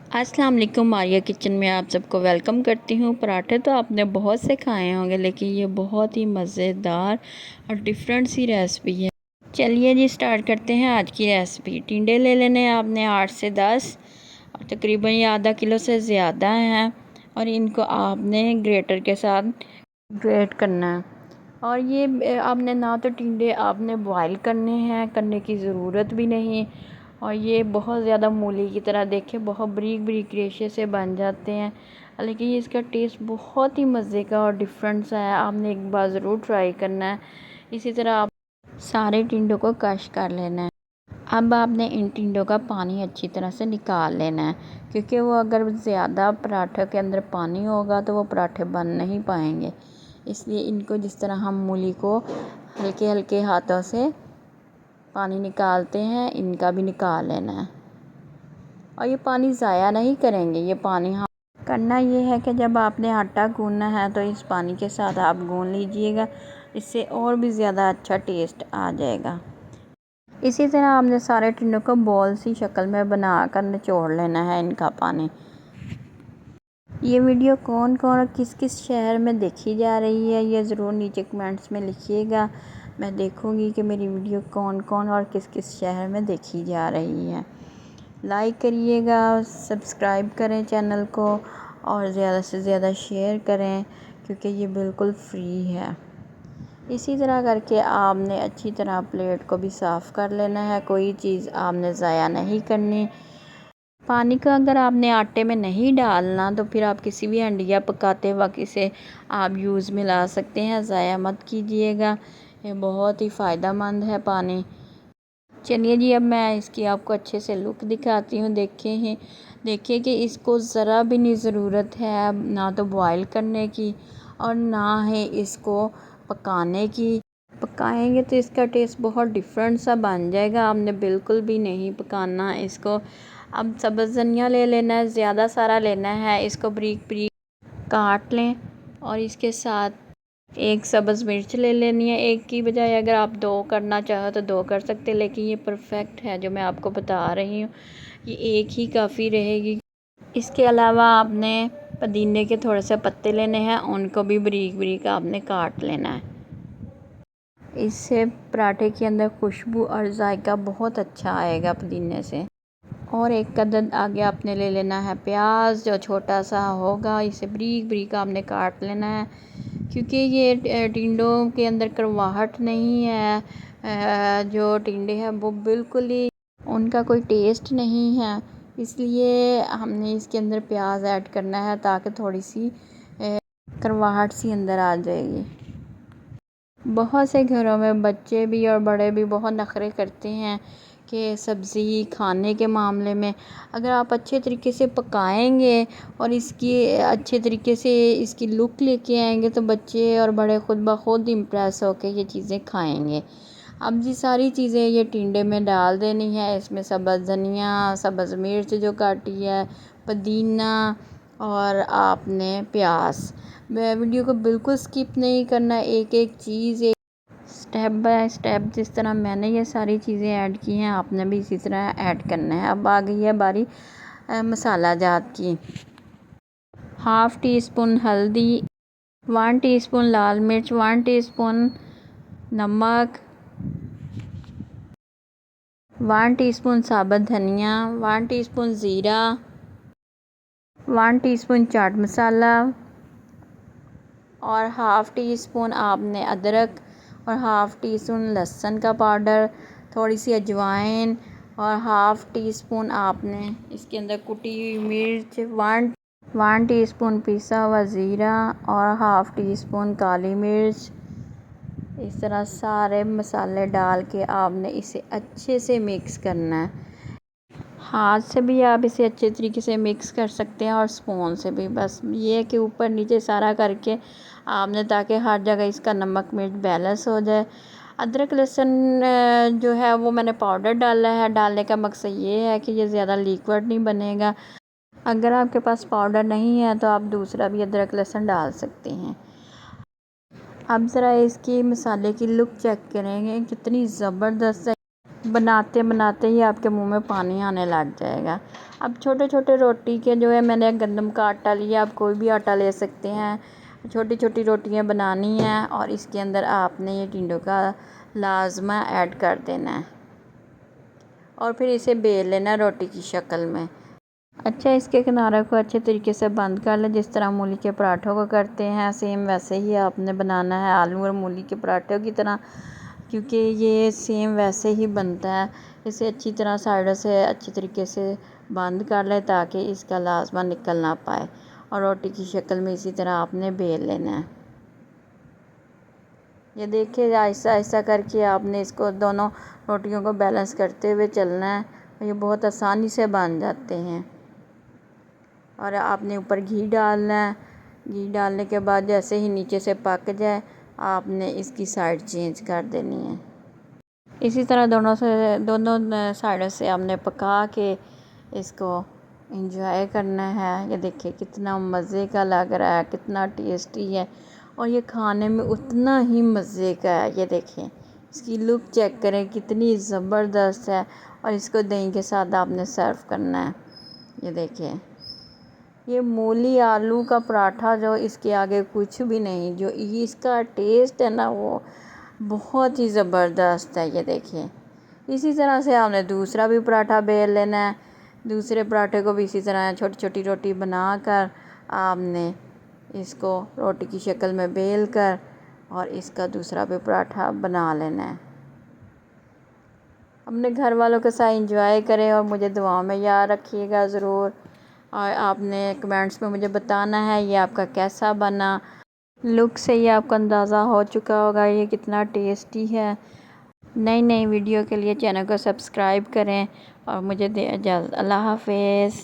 अस्सलाम वालेकुम, मारिया किचन में आप सबको वेलकम करती हूँ। पराठे तो आपने बहुत से खाए होंगे, लेकिन ये बहुत ही मज़ेदार और डिफरेंट सी रेसिपी है। चलिए जी स्टार्ट करते हैं आज की रेसिपी। टिंडे ले लेने हैं आपने 8 से 10 और तकरीबन ये आधा किलो से ज़्यादा हैं और इनको आपने ग्रेटर के साथ ग्रेट करना है। और ये आपने ना तो टिंडे आपने बॉयल करने की ज़रूरत भी नहीं। और ये बहुत ज़्यादा मूली की तरह देखे बहुत बारीक बारीक रेशे से बन जाते हैं, लेकिन ये इसका टेस्ट बहुत ही मज़े का और डिफरेंट सा है। आपने एक बार ज़रूर ट्राई करना है। इसी तरह आप सारे टिंडों को क्रश कर लेना है। अब आपने इन टिंडों का पानी अच्छी तरह से निकाल लेना है, क्योंकि वो अगर ज़्यादा पराठे के अंदर पानी होगा तो वो पराठे बन नहीं पाएंगे। इसलिए इनको जिस तरह हम मूली को हल्के हल्के हाथों से पानी निकालते हैं, इनका भी निकाल लेना है। और ये पानी ज़ाया नहीं करेंगे। ये पानी हम करना ये है कि जब आपने आटा गूंदना है तो इस पानी के साथ आप गूंद लीजिएगा, इससे और भी ज़्यादा अच्छा टेस्ट आ जाएगा। इसी तरह आपने सारे टिंडों को बॉल सी शक्ल में बनाकर निचोड़ लेना है इनका पानी। ये वीडियो कौन कौन और किस किस शहर में देखी जा रही है, ये ज़रूर नीचे कमेंट्स में लिखिएगा। मैं देखूँगी कि मेरी वीडियो कौन कौन और किस किस शहर में देखी जा रही है। लाइक करिएगा, सब्सक्राइब करें चैनल को और ज़्यादा से ज़्यादा शेयर करें, क्योंकि ये बिल्कुल फ्री है। इसी तरह करके आपने अच्छी तरह प्लेट को भी साफ़ कर लेना है। कोई चीज़ आपने ज़ाया नहीं करनी। पानी को अगर आपने आटे में नहीं डालना तो फिर आप किसी भी हंडिया पकाते वक्त इसे आप यूज़ में ला सकते हैं। ज़ाया मत कीजिएगा, ये बहुत ही फ़ायदेमंद है पानी। चलिए जी, अब मैं इसकी आपको अच्छे से लुक दिखाती हूँ। देखिए कि इसको ज़रा भी नहीं ज़रूरत है ना तो बॉयल करने की और ना है इसको पकाने की। पकाएंगे तो इसका टेस्ट बहुत डिफरेंट सा बन जाएगा। आपने बिल्कुल भी नहीं पकाना इसको। अब सब्ज़ धनिया ले लेना है, ज़्यादा सारा लेना है। इसको बारीक बारीक काट लें और इसके साथ एक सब्ज़ मिर्च ले लेनी है। एक की बजाय अगर आप 2 करना चाहो तो 2 कर सकते हैं, लेकिन ये परफेक्ट है जो मैं आपको बता रही हूँ, ये एक ही काफ़ी रहेगी। इसके अलावा आपने पुदीने के थोड़े से पत्ते लेने हैं, उनको भी बारीक बारीक आपने काट लेना है। इससे पराठे के अंदर खुशबू और जायका बहुत अच्छा आएगा पुदीने से। और एक कदद आगे आपने ले लेना है प्याज, जो छोटा सा होगा। इसे बारीक बारीक आपने काट लेना है, क्योंकि ये टिंडों के अंदर करवाहट नहीं है। जो टिंडे हैं वो बिल्कुल ही उनका कोई टेस्ट नहीं है, इसलिए हमने इसके अंदर प्याज ऐड करना है ताकि थोड़ी सी करवाहट सी अंदर आ जाएगी। बहुत से घरों में बच्चे भी और बड़े भी बहुत नखरे करते हैं कि सब्ज़ी खाने के मामले में। अगर आप अच्छे तरीके से पकाएंगे और इसकी अच्छे तरीके से इसकी लुक लेके आएंगे तो बच्चे और बड़े खुद ब खुद इम्प्रेस होकर ये चीज़ें खाएंगे। अब जी सारी चीज़ें ये टिंडे में डाल देनी है। इसमें सब्ज़ धनिया, सब्ज़ मिर्च जो काटी है, पुदीना और आपने प्याज। वीडियो को बिल्कुल स्किप नहीं करना, एक एक चीज़ स्टेप बाय स्टेप जिस तरह मैंने ये सारी चीज़ें ऐड की हैं आपने भी इसी तरह ऐड करना है। अब आ गई है बारी मसाला जात की। 1/2 टीस्पून हल्दी, 1 टीस्पून लाल मिर्च, 1 टीस्पून नमक, 1 टीस्पून साबुत धनिया, 1 टीस्पून ज़ीरा, 1 टीस्पून चाट मसाला और 1/2 टीस्पून आपने अदरक और 1/2 टीस्पून लहसुन का पाउडर, थोड़ी सी अजवाइन और 1/2 टीस्पून आपने इसके अंदर कुटी हुई मिर्च, 1 टीस्पून पिसा हुआ ज़ीरा और 1/2 टीस्पून काली मिर्च। इस तरह सारे मसाले डाल के आपने इसे अच्छे से मिक्स करना है। हाथ से भी आप इसे अच्छे तरीके से मिक्स कर सकते हैं और स्पून से भी। बस ये है कि ऊपर नीचे सारा करके आपने, ताकि हर जगह इसका नमक मिर्च बैलेंस हो जाए। अदरक लहसुन जो है वो मैंने पाउडर डाला है। डालने का मकसद ये है कि ये ज़्यादा लिक्विड नहीं बनेगा। अगर आपके पास पाउडर नहीं है तो आप दूसरा भी अदरक लहसुन डाल सकते हैं। अब ज़रा इसकी मसाले की लुक चेक करेंगे कितनी ज़बरदस्त है। बनाते बनाते ही आपके मुंह में पानी आने लग जाएगा। अब छोटे छोटे रोटी के जो है, मैंने गंदम का आटा लिया, आप कोई भी आटा ले सकते हैं। छोटी छोटी रोटियां बनानी हैं और इसके अंदर आपने ये टिंडों का लाजमा ऐड कर देना है और फिर इसे बेल लेना रोटी की शक्ल में। अच्छा, इसके किनारे को अच्छे तरीके से बंद कर लें, जिस तरह मूली के पराठों को करते हैं सेम वैसे ही आपने बनाना है, आलू और मूली के पराठों की तरह, क्योंकि ये सेम वैसे ही बनता है। इसे अच्छी तरह साइडों से अच्छी तरीके से बंद कर लें ताकि इसका लाजमा निकल ना पाए, और रोटी की शक्ल में इसी तरह आपने बेल लेना है। ये देखिए, ऐसा ऐसा करके आपने इसको दोनों रोटियों को बैलेंस करते हुए चलना है। ये बहुत आसानी से बन जाते हैं। और आपने ऊपर घी डालना है। घी डालने के बाद जैसे ही नीचे से पक जाए आपने इसकी साइड चेंज कर देनी है। इसी तरह दोनों साइडों से आपने पका के इसको एंजॉय करना है। ये देखिए कितना मज़े का लग रहा है, कितना टेस्टी है, और ये खाने में उतना ही मज़े का है। ये देखें, इसकी लुक चेक करें कितनी ज़बरदस्त है, और इसको दही के साथ आपने सर्व करना है। ये देखिए, ये मूली आलू का पराठा जो इसके आगे कुछ भी नहीं, जो इसका टेस्ट है ना वो बहुत ही ज़बरदस्त है। ये देखिए, इसी तरह से आपने दूसरा भी पराठा बेल लेना है। दूसरे पराठे को भी इसी तरह छोटी छोटी रोटी बनाकर आपने इसको रोटी की शक्ल में बेल कर और इसका दूसरा भी पराठा बना लेना है। अपने घर वालों के साथ एंजॉय करें और मुझे दुआओं में याद रखिएगा ज़रूर। और आपने कमेंट्स में मुझे बताना है ये आपका कैसा बना। लुक से ही आपको अंदाज़ा हो चुका होगा ये कितना टेस्टी है। नई नई वीडियो के लिए चैनल को सब्सक्राइब करें और मुझे दे इजाज़त। अल्लाह हाफ़िज़।